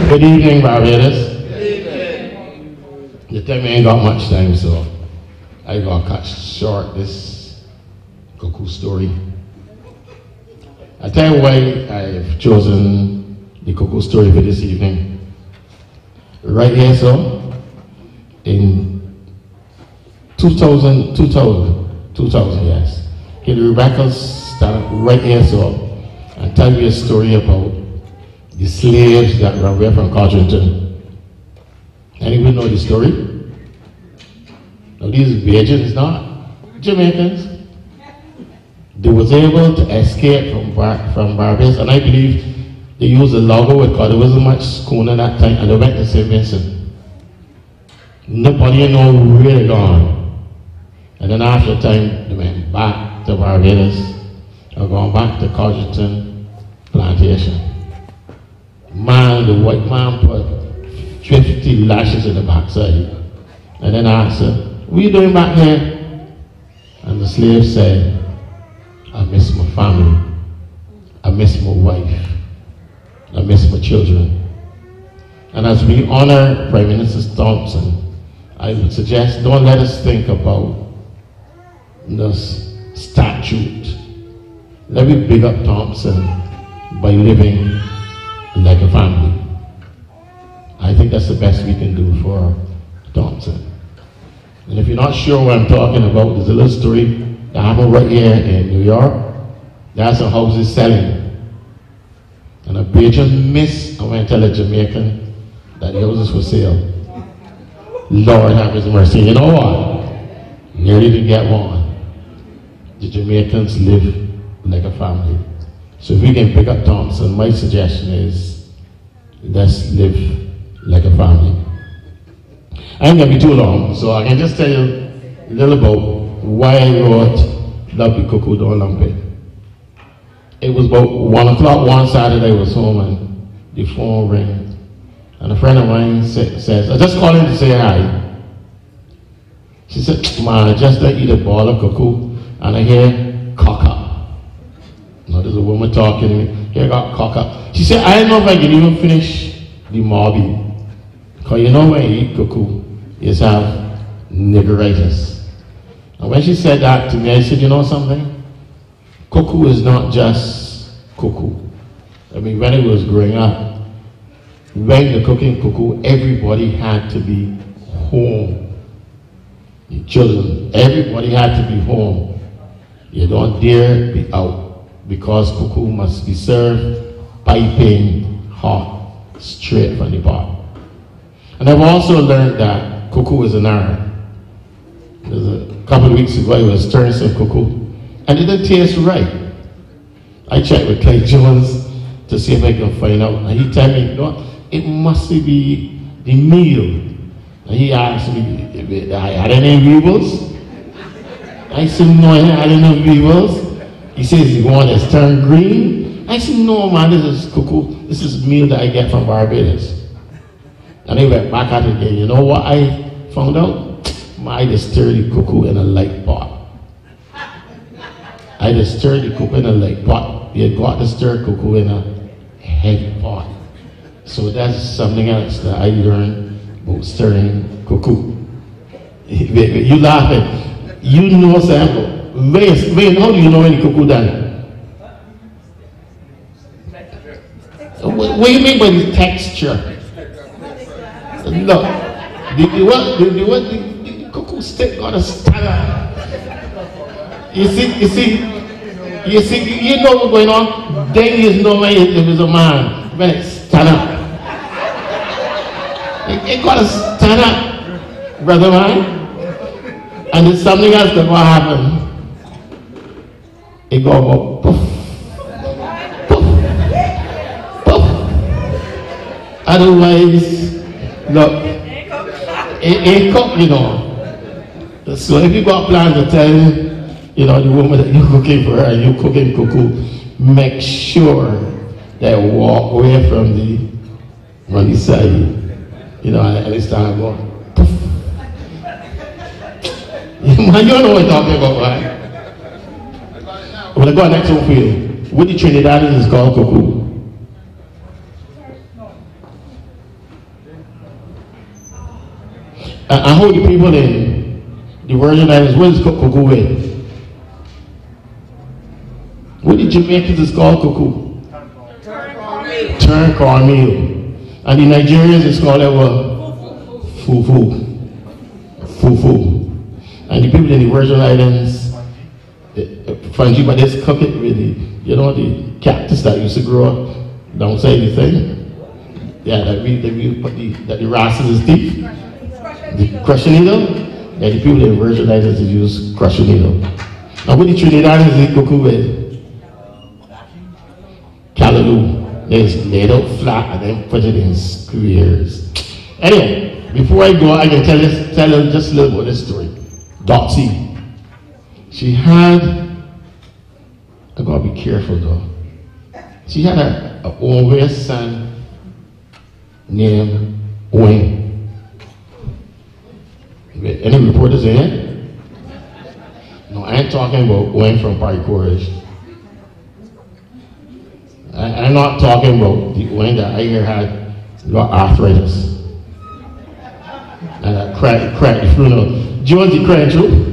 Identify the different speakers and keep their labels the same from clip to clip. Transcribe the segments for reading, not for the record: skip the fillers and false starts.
Speaker 1: Good evening, Barbados. You tell me I ain't got much time, so I gotta cut short this cuckoo story. I tell you why I've chosen the cuckoo story for this evening. Right here, so in 2000, yes. Here, Rebecca stand right here, so and tell you a story about the slaves that ran away from Codrington. Anybody know the story? Now these Bajans, not Jamaicans. They was able to escape from Barbados, and I believe they used a logger because there wasn't much schooner that time, and they went to St. Vincent. Nobody know where they gone. And then after a time, they went back to Barbados, or gone back to Codrington plantation. Man, the white man put 50 lashes in the backside. And then I asked her, what are you doing back here? And the slave said, I miss my family. I miss my wife. I miss my children. And as we honor Prime Minister Thompson, I would suggest, don't let us think about this statute. Let me big up Thompson by living like a family. I think that's the best we can do for Thompson. And if you're not sure what I'm talking about, there's a little story that happened right here in New York. There's some houses selling. And a Bajan miss, I went to tell a Jamaican that the house is for sale. Lord have his mercy. You know what? Nearly didn't get one. The Jamaicans live like a family. So if we can pick up Thompson, my suggestion is let's live like a family. I ain't gonna be too long, so I can just tell you a little about why I wrote Love the Cuckoo, Don't Lump It. It was about 1 o'clock one Saturday. I was home and the phone rang. And a friend of mine says, I just called in to say hi. She said, man, I just eat a ball of cuckoo and I hear cock up. Now there's a woman talking to me, here got cock up. She said, I don't know if I can even finish the mobby. Because you know when you eat cuckoo, you have niggeritis. And when she said that to me, I said, you know something? Cuckoo is not just cuckoo. I mean, when I was growing up, when you're cooking cuckoo, everybody had to be home. The children, everybody had to be home. You don't dare be out because cuckoo must be served piping hot, straight from the pot. And I've also learned that cuckoo is an art. There's a couple of weeks ago, I was stirring some cuckoo, and it didn't taste right. I checked with Clyde Jones to see if I can find out, and he told me, you know, it must be the meal. And he asked me if I had any weevils. I said, no, I had any weevils. He says, you want it to turn green? I said, no, man, this is cuckoo. This is meal that I get from Barbados. And he went back at it again. You know what I found out? I just stirred the cuckoo in a light pot. I just stirred the cuckoo in a light pot. You got to stir cuckoo in a heavy pot. So that's something else that I learned about stirring cuckoo. You laughing. You know something. Wait, how do you know any cuckoo done? What do you mean by the texture? Look, the cuckoo stick got a stand up. You know what's going on? Then you know when it was a man, when it stand up. It got to stand up, brother man. And there's something else that will happen. It go about poof, poof, poof. Otherwise, look, it ain't cooked, you know. So if you got plans to tell, you know, the woman that you're cooking for her and you're cooking cuckoo, make sure that walk away from the side. You know, and it's time to go. Man, you know what I'm talking about, right? When I go next one for you, what the Trinidadians is called cuckoo. I hold the people in the Virgin Islands, what is cuckoo with? What the Jamaicans is called cuckoo? Turn cornmeal. And the Nigerians is called fufu. Fufu. And the people in the Virgin Islands, fungi, but they cook it with the cactus that used to grow up don't say anything. Yeah, that we put the rashes is deep. The crushing needle. Yeah, the people in the Virgin Islands use crushing needle. And what the Trinidadians eat cuckoo with? Callaloo. They just lay it out flat and then put it in squares. Anyway, before I go, I can tell you just a little about this story. Dotsy. She had, I gotta be careful though. She had an older son named Owen. Any reporters in it? No, I ain't talking about Owen from Party Courage. I'm not talking about the Owen that I hear had got arthritis. And I cracked the funeral. George, you crying through?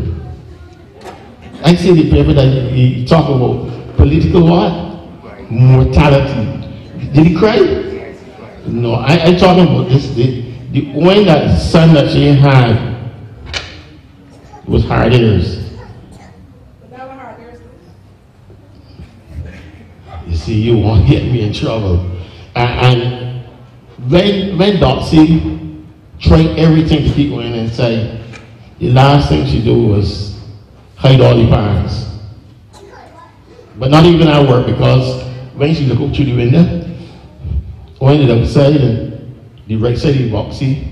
Speaker 1: I see the paper that he talk about political what? Mortality. Did he cry? No, I talking about this. The Owen that son that she had was hard ears. You see, you won't get me in trouble. And when Dotsy tried everything to keep going inside, the last thing she do was hide all the parents. But not even at work, because when she looked up through the window, went outside and the right side of the boxy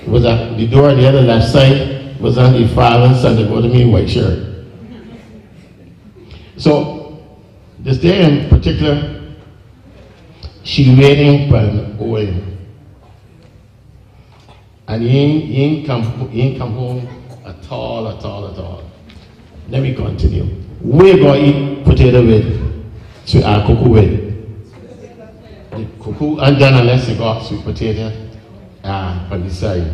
Speaker 1: was at the door, the other left side was on the father's and the bottom of the white shirt. So this day in particular, she waiting for an Owen. And he ain't come home at all. Let me continue. We're going to eat potato with sweet cuckoo with. The cuckoo, and then unless you got sweet potato on the side.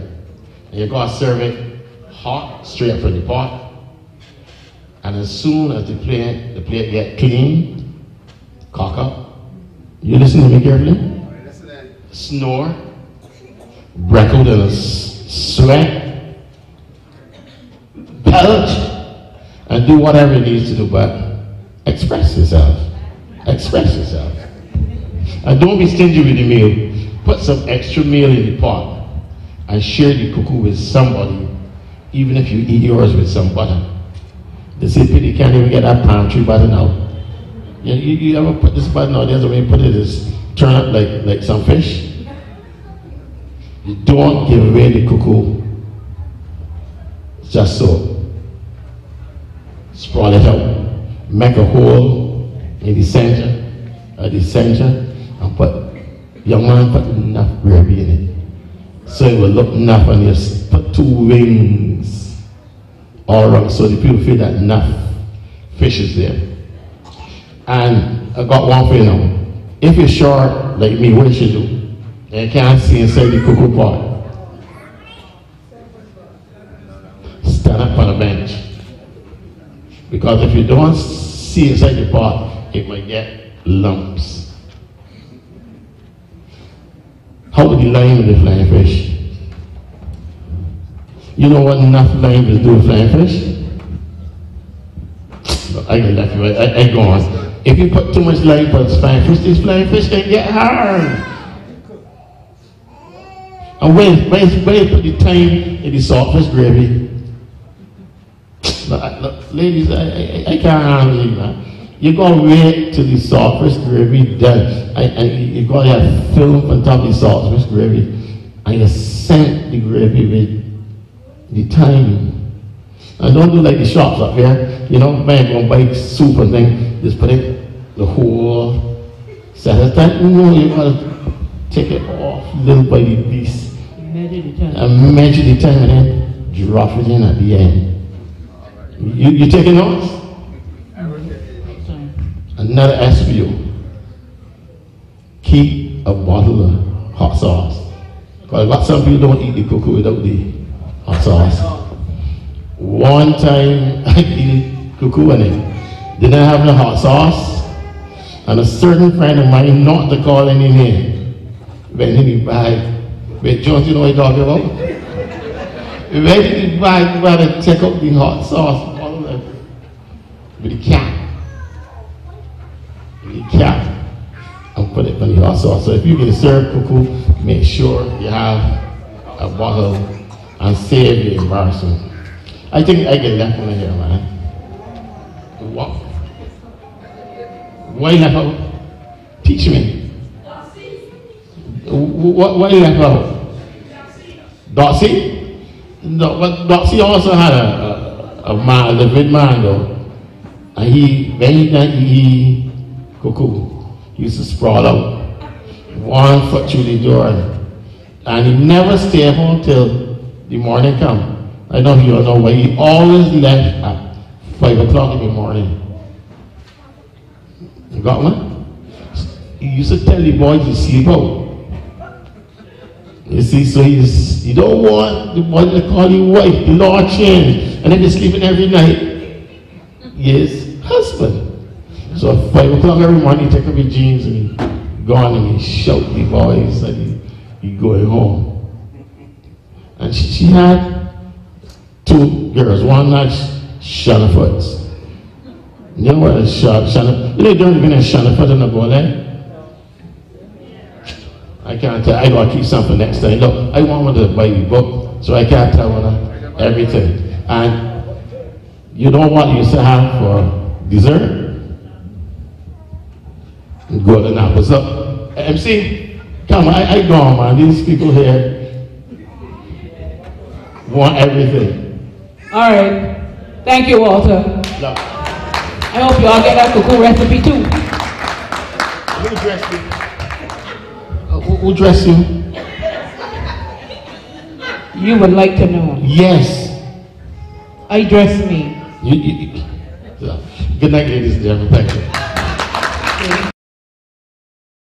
Speaker 1: And you got to serve it hot, straight from the pot. And as soon as the plate get clean, cock up. You listen to me carefully? Snore. Break out in a sweat. Belch. And do whatever it needs to do, but express yourself. Express yourself. And don't be stingy with the meal. Put some extra meal in the pot and share the cuckoo with somebody, even if you eat yours with some butter. They say people can't even get that pantry butter now. You ever put this butter nowadays, the way you put it is turn up like some fish. You don't give away the cuckoo just so. Sprawl it out. Make a hole in the center, and put, young man, put enough gravy in it. So it will look enough, and you put 2 wings all around so the people feel that enough fish is there. And I got one for you now. If you're short like me, what you should do? And you can't see inside the cuckoo pot. Stand up on a bench. Because if you don't see inside the pot, it might get lumps. How would the lime with the flying fish? You know what enough lime is do with flying fish? But I can let you, I go on. If you put too much lime for flying fish, these flying fish can get hard. And when you put the thyme in the saltfish gravy, look, ladies, I can't handle it, man. You gotta wait till the saltfish gravy done. And you gotta have film on top of the saltfish gravy. And you scent the gravy with the thyme. And don't do like the shops up here. You know, man, gonna buy soup and thing, just put it the whole set of time. No, you gotta take it off little by the piece. And measure the time and then drop it in at the end. You taking notes? Another S for you. Keep a bottle of hot sauce. Because some people don't eat the cuckoo without the hot sauce. One time I did cuckoo and it didn't have the hot sauce, and a certain friend of mine, not to call any name, went in the bag. Wait, Jones, you know what I'm talking about? He went in the bag to take up the hot sauce, all of that, with the cap. And put it on the hot sauce. So if you're going to serve cuckoo, make sure you have a bottle and save the embarrassment. I think I get left one here, man. What? Why you left out? Teach me. What you left out? Doxy? No, but Doxy also had a living man though. And when he cuckoo, he used to sprawl out 1 foot through the door, and he never stayed home till the morning come. I know you don't know why. He always left at 5 o'clock in the morning. You got one? He used to tell the boys to sleep out. You see, so he don't want the boys to call you wife. The law changed, and then they're sleeping every night. Yes, husband. So at 5 o'clock every morning, he take off his jeans and he go on and he shout the boys and he go home. And she had 2 girls. One had Shanafoot. You know what is Shanafoot? You don't even have Shanafoot in the ball, eh? I can't tell. I gotta keep something next time. Look, I want one to buy the book, so I can't tell one everything. And you know what you used to have for dessert? Golden apples. Look, MC, come on, I go on, man. These people here want everything.
Speaker 2: All right. Thank you, Walter.
Speaker 1: Look.
Speaker 2: I hope you all get that cuckoo recipe too.
Speaker 1: Who dressed you? Who dressed you?
Speaker 2: You would like to know.
Speaker 1: Yes.
Speaker 2: I dress me.
Speaker 1: Good night, ladies and gentlemen. Thank you.